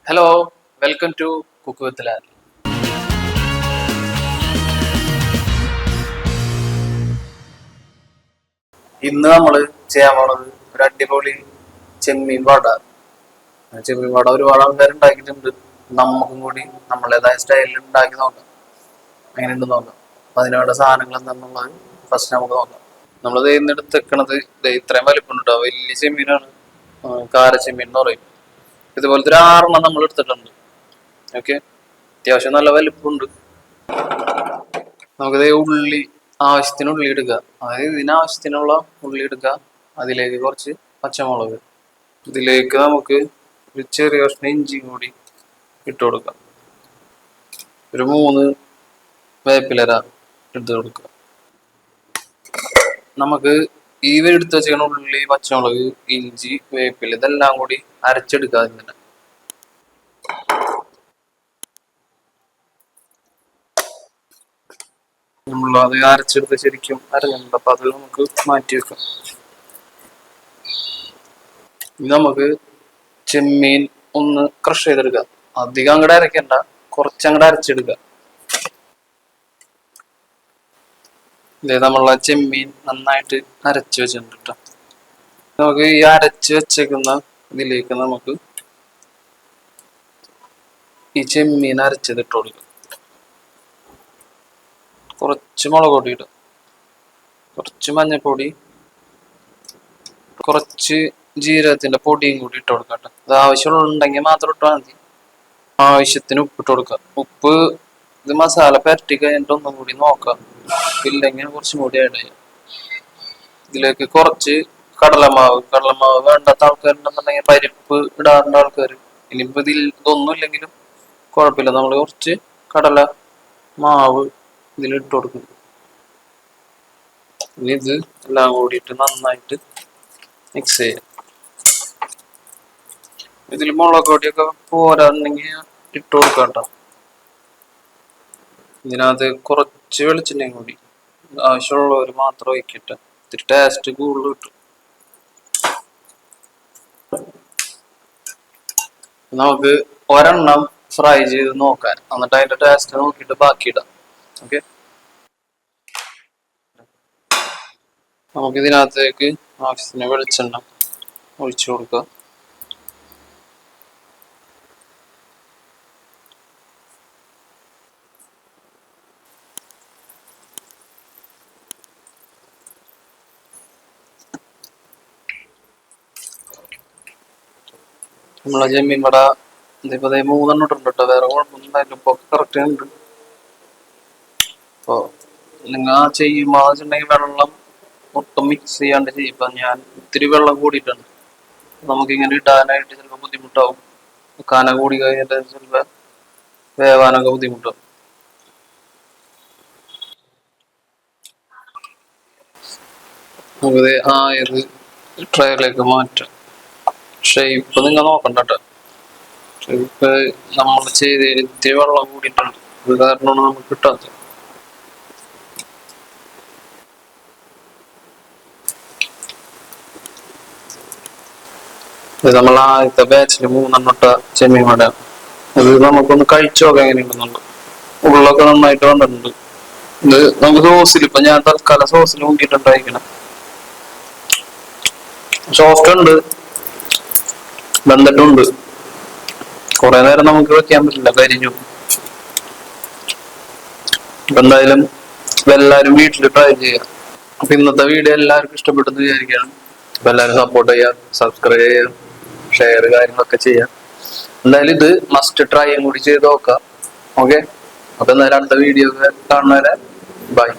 Hello, welcome to cook with Lal. ഇന്ന് നമ്മൾ ചെയ്യാൻ പോണത് ഒരു അടിപൊളി ചെമ്മീൻ വട. ചെമ്മീൻ വട ഒരുപാട് ആൾക്കാർ ഉണ്ടാക്കിയിട്ടുണ്ട്. നമുക്കും കൂടി നമ്മളേതായ സ്റ്റൈലിൽ ഉണ്ടാക്കി നോക്കാം, എങ്ങനെയുണ്ട് നോക്കാം. അപ്പൊ അതിന് വേണ്ട സാധനങ്ങൾ എന്താണെന്നുള്ളത് ഫസ്റ്റ് നമുക്ക് നോക്കാം. നമ്മൾ ഇന്ന് എടുത്തേക്കണത് ഇത്രയും വലിപ്പമുണ്ട്. വലിയ ചെമ്മീനാണ്, കാര ചെമ്മീൻ എന്ന് പറയും. ഇതുപോലത്തെ ഒരു 6 നമ്മൾ എടുത്തിട്ടുണ്ട്. ഓക്കെ, അത്യാവശ്യം നല്ല വലിപ്പമുണ്ട്. നമുക്കിത് ഉള്ളി ആവശ്യത്തിന് ഉള്ളി എടുക്കുക. അതായത് ഇതിനാവശ്യത്തിനുള്ള ഉള്ളി എടുക്കുക. അതിലേക്ക് കുറച്ച് പച്ചമുളക്, ഇതിലേക്ക് നമുക്ക് ഒരു ചെറിയ കഷ്ണം ഇഞ്ചിയും കൂടി ഇട്ട് കൊടുക്കാം. ഒരു 3 വേപ്പിലര എടുത്ത് കൊടുക്കുക. നമുക്ക് ഈ എടുത്ത് വെച്ചിരിക്കുന്ന ഉള്ളി, പച്ചമുളക്, ഇഞ്ചി, വേപ്പില ഇതെല്ലാം കൂടി അരച്ചെടുക്കുക. അതിന് നമ്മളത് അരച്ചെടുത്ത് ശരിക്കും അരഞ്ഞിട്ടുണ്ട്. അപ്പൊ അത് നമുക്ക് മാറ്റി വെക്കാം. ഇനി നമുക്ക് ചെമ്മീൻ ഒന്ന് ക്രഷ് ചെയ്തെടുക്കുക. അധികം അങ്ങോട്ട് അരയ്ക്കണ്ട, കുറച്ചങ്ങോട്ട് അരച്ചെടുക്കുക. ഇതേ നമ്മളെ ചെമ്മീൻ നന്നായിട്ട് അരച്ച് വെച്ചിട്ടുണ്ട് കേട്ടോ. നമുക്ക് ഈ അരച്ച് വെച്ചേക്കുന്ന ഇതിലേക്ക് നമുക്ക് ഈ ചെമ്മീൻ അരച്ചത് ഇട്ട് കൊടുക്കുക. കുറച്ച് മുളക് പൊടി ഇടുക, കുറച്ച് മഞ്ഞൾപ്പൊടി, കുറച്ച് ജീരകത്തിന്റെ പൊടിയും കൂടി ഇട്ട് കൊടുക്കാം കേട്ടോ. അത് ആവശ്യമുണ്ടെങ്കിൽ മാത്രം ഇട്ടാൽ മതി. ആവശ്യത്തിന് ഉപ്പ് ഇട്ട് കൊടുക്കുക. ഉപ്പ് ഇത് മസാല പരട്ടി കഴിഞ്ഞിട്ട് ഒന്നും കൂടി നോക്കാം, ഇല്ലെങ്കിൽ കുറച്ചും കൂടി ആഡ് ചെയ്യാം. ഇതിലേക്ക് കുറച്ച് കടലമാവ് വേണ്ടാത്ത ആൾക്കാരുണ്ടെന്നുണ്ടെങ്കിൽ പരിപ്പ് ഇടാറുണ്ട് ആൾക്കാർ. ഇനിയിപ്പോ ഇതൊന്നും ഇല്ലെങ്കിലും കുഴപ്പമില്ല. നമ്മൾ കുറച്ച് കടല മാവ് ഇതിലിട്ട് കൊടുക്കും. ഇനി ഇത് എല്ലാം കൂടിയിട്ട് നന്നായിട്ട് മിക്സ് ചെയ്യാം. ഇതിൽ മുളക് പൊടിയൊക്കെ പോരാണെങ്കിൽ ഇട്ട് കൊടുക്കാം കേട്ടോ. ഇതിനകത്ത് കുറച്ച് വെളിച്ചെണ്ണയും കൂടി ആവശ്യമുള്ളവർ മാത്രം ഒഴിക്കട്ടെ. ഇത്തിരി ടേസ്റ്റ് കൂടുതൽ കിട്ടും. നമുക്ക് ഒരെണ്ണം ഫ്രൈ ചെയ്ത് നോക്കാൻ, എന്നിട്ട് അതിന്റെ ടേസ്റ്റ് നോക്കിയിട്ട് ബാക്കി ഇടാം. ഓക്കെ, നമുക്ക് ഇതിനകത്തേക്ക് ആവശ്യത്തിന് വെളിച്ചെണ്ണ ഒഴിച്ചു കൊടുക്കുക. നമ്മളെ ചെമ്മീൻ വട ഇതിപ്പോ 3 ഇട്ടുണ്ട് കേട്ടോ. വേറെ കുഴപ്പമൊന്നും ഇപ്പൊ കറക്റ്റ് ഉണ്ട്. അപ്പൊ നിങ്ങൾ ചെയ്യുമ്പോണ്ടെങ്കിൽ വെള്ളം ഒട്ടും മിക്സ് ചെയ്യാണ്ട് ചെയ്യും. ഇപ്പൊ ഞാൻ ഇത്തിരി വെള്ളം കൂടിയിട്ടുണ്ട്. നമുക്കിങ്ങനെ ഇടാനായിട്ട് ചിലപ്പോൾ ബുദ്ധിമുട്ടാവും. കന കൂടി കഴിഞ്ഞിട്ട് ചിലപ്പോൾ വേവാനൊക്കെ ബുദ്ധിമുട്ടാവും. നമുക്കിത് ഇത് ട്രയലേക്ക് മാറ്റാം. ഷേപ്പ് നിങ്ങൾ നോക്കണ്ട കേട്ടോ. ഷേപ്പ് നമ്മൾ ചെയ്ത് ഇത്തിരി വെള്ളം കൂടിയിട്ടുണ്ട്. അത് കാരണമാണ് നമുക്ക് കിട്ടാത്തത്. നമ്മൾ ആദ്യത്തെ ബാച്ചിൽ 3 ഇട്ട ചെമ്മീൻ വട. അത് നമുക്കൊന്ന് കഴിച്ചു നോക്കാം എങ്ങനെയുണ്ടെന്നുണ്ട്. ഉള്ളൊക്കെ നന്നായിട്ട് വന്നിട്ടുണ്ട്. ഇത് നമുക്ക് സോസിൽ, ഇപ്പൊ ഞാൻ തൽക്കാലം സോസിൽ മുക്കിയിട്ടുണ്ടായിരിക്കണം. സോഫ്റ്റ് ഉണ്ട്, വെന്തിട്ടുണ്ട്. കുറെ നേരം നമുക്ക് വെക്കാൻ പറ്റില്ല, കരിഞ്ഞു. എന്തായാലും എല്ലാവരും വീട്ടിൽ ട്രൈ ചെയ്യാം. അപ്പൊ ഇന്നത്തെ വീഡിയോ എല്ലാവർക്കും ഇഷ്ടപ്പെട്ടെന്ന് വിചാരിക്കുകയാണ്. അപ്പൊ എല്ലാവരും സപ്പോർട്ട് ചെയ്യാം, സബ്സ്ക്രൈബ് ചെയ്യാം, ഷെയർ കാര്യങ്ങളൊക്കെ ചെയ്യാം. എന്തായാലും ഇത് മസ്റ്റ് ട്രൈയും കൂടി ചെയ്ത് നോക്കാം. ഓക്കെ, അപ്പൊ എന്തായാലും അടുത്ത വീഡിയോ കാണുന്നവരെ ബൈ.